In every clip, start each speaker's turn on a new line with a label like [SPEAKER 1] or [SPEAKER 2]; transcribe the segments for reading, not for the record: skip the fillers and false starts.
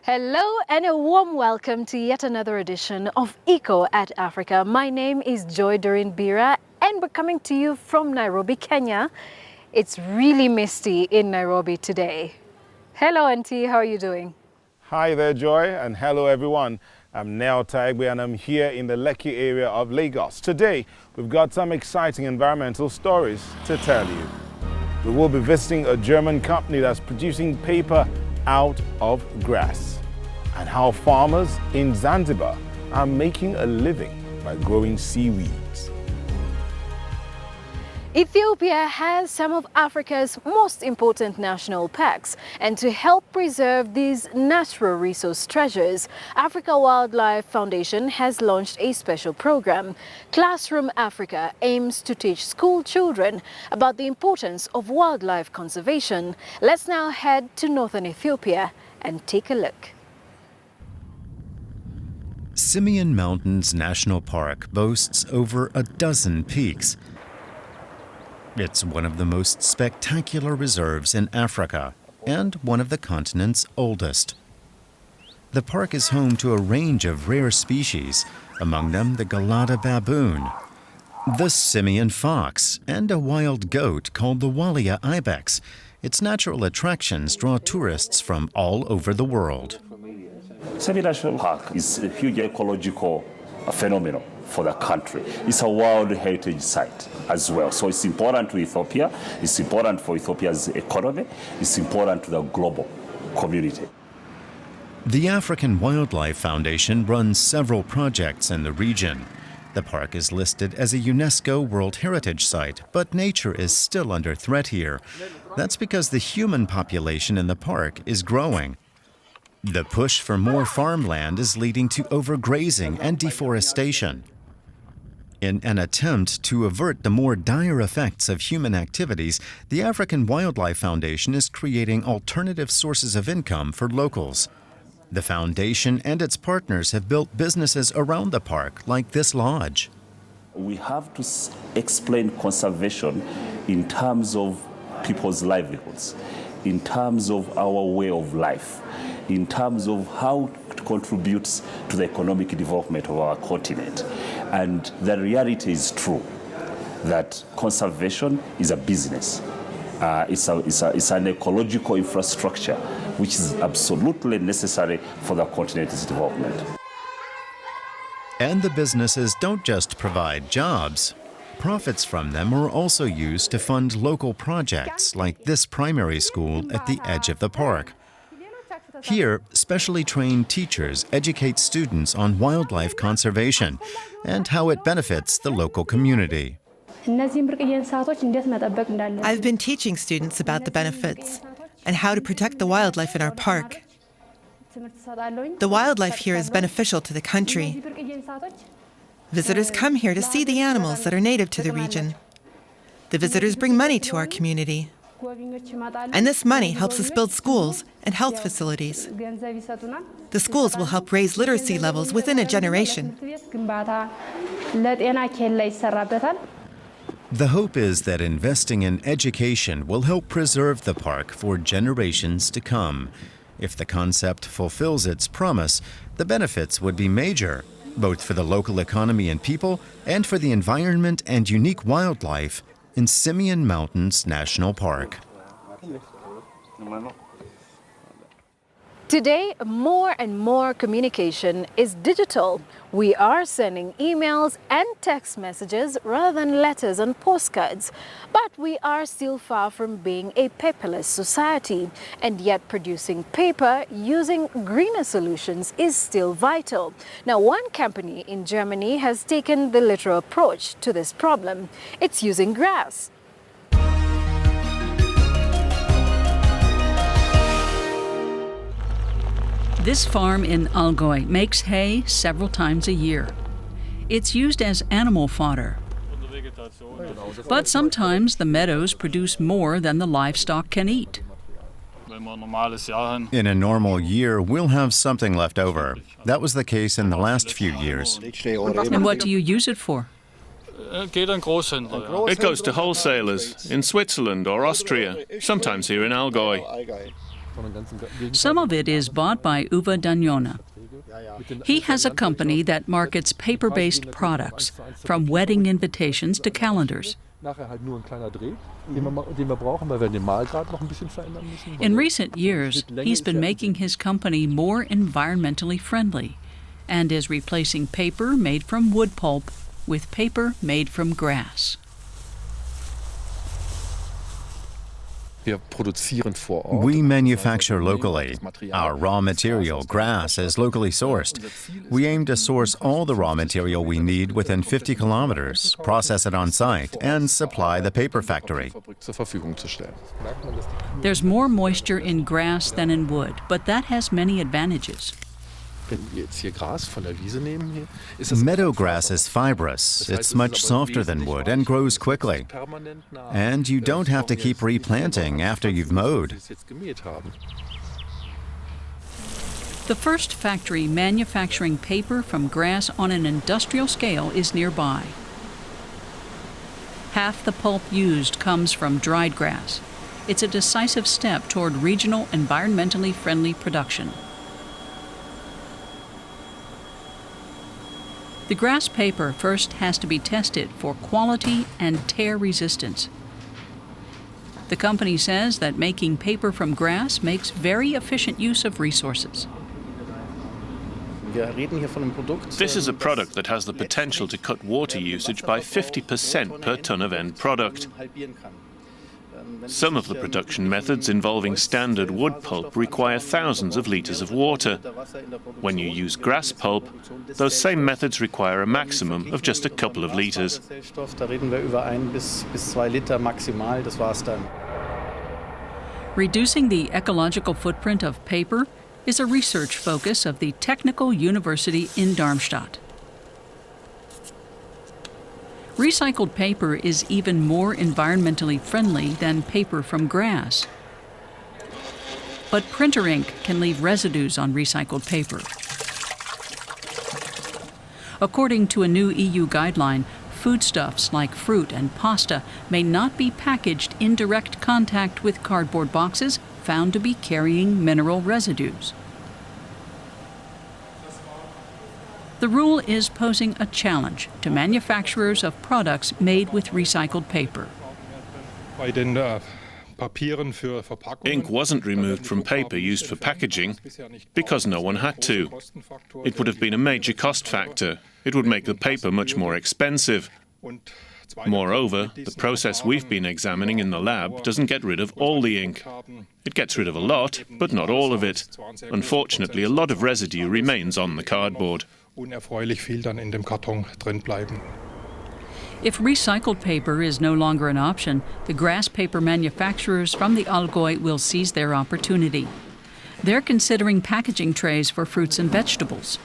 [SPEAKER 1] Hello and a warm welcome to yet another edition of Eco at Africa. My name is Joy Doreen Bira and we're coming to you from Nairobi, Kenya. It's really misty in Nairobi today. Hello Auntie, how are you doing?
[SPEAKER 2] Hi there Joy and hello everyone. I'm Neo Taigwe and I'm here in the Lekki area of Lagos. Today we've got some exciting environmental stories to tell you. We will be visiting a German company that's producing paper out of grass, and how farmers in Zanzibar are making a living by growing seaweeds.
[SPEAKER 1] Ethiopia has some of Africa's most important national parks, and to help preserve these natural resource treasures, Africa Wildlife Foundation has launched a special program. Classroom Africa aims to teach school children about the importance of wildlife conservation. Let's now head to northern Ethiopia and take a look.
[SPEAKER 3] Simien Mountains National Park boasts over a dozen peaks. It's one of the most spectacular reserves in Africa and one of the continent's oldest. The park is home to a range of rare species, among them the Galata baboon, the Simien fox, and a wild goat called the Walia ibex. Its natural attractions draw tourists from all over the world.
[SPEAKER 4] Simien National Park is a huge ecological phenomenon for the country. It's a World Heritage Site as well. So it's important to Ethiopia, it's important for Ethiopia's economy, it's important to the global community.
[SPEAKER 3] The African Wildlife Foundation runs several projects in the region. The park is listed as a UNESCO World Heritage Site, but nature is still under threat here. That's because the human population in the park is growing. The push for more farmland is leading to overgrazing and deforestation. In an attempt to avert the more dire effects of human activities, the African Wildlife Foundation is creating alternative sources of income for locals. The foundation and its partners have built businesses around the park, like this lodge.
[SPEAKER 4] We have to explain conservation in terms of people's livelihoods, in terms of our way of life, in terms of how it contributes to the economic development of our continent. And the reality is true that conservation is a business. It's an ecological infrastructure which is absolutely necessary for the continent's development.
[SPEAKER 3] And the businesses don't just provide jobs. Profits from them are also used to fund local projects like this primary school at the edge of the park. Here, specially trained teachers educate students on wildlife conservation and how it benefits the local community.
[SPEAKER 5] I've been teaching students about the benefits and how to protect the wildlife in our park. The wildlife here is beneficial to the country. Visitors come here to see the animals that are native to the region. The visitors bring money to our community. And this money helps us build schools and health facilities. The schools will help raise literacy levels within a generation.
[SPEAKER 3] The hope is that investing in education will help preserve the park for generations to come. If the concept fulfills its promise, the benefits would be major, both for the local economy and people and for the environment and unique wildlife in Simien Mountains National Park.
[SPEAKER 1] Today, more and more communication is digital. We are sending emails and text messages rather than letters and postcards. But we are still far from being a paperless society. And yet producing paper using greener solutions is still vital. Now, one company in Germany has taken the literal approach to this problem. It's using grass.
[SPEAKER 6] This farm in Allgäu makes hay several times a year. It's used as animal fodder. But sometimes the meadows produce more than the livestock can eat.
[SPEAKER 3] In a normal year, we'll have something left over. That was the case in the last few years.
[SPEAKER 6] And what do you use it for?
[SPEAKER 7] It goes to wholesalers in Switzerland or Austria, sometimes here in Allgäu.
[SPEAKER 6] Some of it is bought by Uwe Dagnona. He has a company that markets paper-based products, from wedding invitations to calendars. In recent years, he's been making his company more environmentally friendly and is replacing paper made from wood pulp with paper made from grass.
[SPEAKER 3] We manufacture locally. Our raw material, grass, is locally sourced. We aim to source all the raw material we need within 50 kilometers, process it on site, and supply the paper factory.
[SPEAKER 6] There's more moisture in grass than in wood, but that has many advantages.
[SPEAKER 3] Meadow grass is fibrous. It's much softer than wood and grows quickly. And you don't have to keep replanting after you've mowed.
[SPEAKER 6] The first factory manufacturing paper from grass on an industrial scale is nearby. Half the pulp used comes from dried grass. It's a decisive step toward regional, environmentally friendly production. The grass paper first has to be tested for quality and tear resistance. The company says that making paper from grass makes very efficient use of resources.
[SPEAKER 7] This is a product that has the potential to cut water usage by 50% per ton of end product. Some of the production methods involving standard wood pulp require thousands of liters of water. When you use grass pulp, those same methods require a maximum of just a couple of liters.
[SPEAKER 6] Reducing the ecological footprint of paper is a research focus of the Technical University in Darmstadt. Recycled paper is even more environmentally friendly than paper from grass. But printer ink can leave residues on recycled paper. According to a new EU guideline, foodstuffs like fruit and pasta may not be packaged in direct contact with cardboard boxes found to be carrying mineral residues. The rule is posing a challenge to manufacturers of products made with recycled paper.
[SPEAKER 7] Ink wasn't removed from paper used for packaging because no one had to. It would have been a major cost factor. It would make the paper much more expensive. Moreover, the process we've been examining in the lab doesn't get rid of all the ink. It gets rid of a lot, but not all of it. Unfortunately, a lot of residue remains on the cardboard.
[SPEAKER 6] If recycled paper is no longer an option, the grass paper manufacturers from the Allgäu will seize their opportunity. They're considering packaging trays for fruits and vegetables.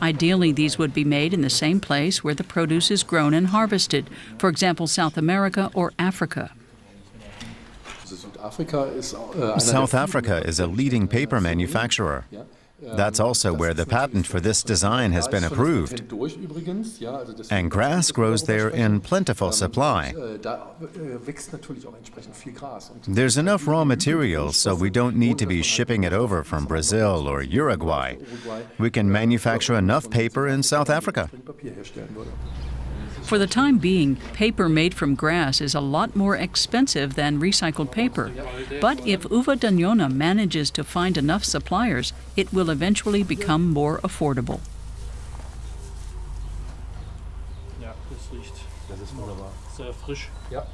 [SPEAKER 6] Ideally, these would be made in the same place where the produce is grown and harvested, for example, South America or Africa.
[SPEAKER 3] South Africa is a leading paper manufacturer. That's also where the patent for this design has been approved. And grass grows there in plentiful supply. There's enough raw materials, so we don't need to be shipping it over from Brazil or Uruguay. We can manufacture enough paper in South Africa.
[SPEAKER 6] For the time being, paper made from grass is a lot more expensive than recycled paper. But if Uwe Dagnona manages to find enough suppliers, it will eventually become more affordable.
[SPEAKER 8] Ja, das riecht. Das ist wunderbar. Sehr frisch. Ja.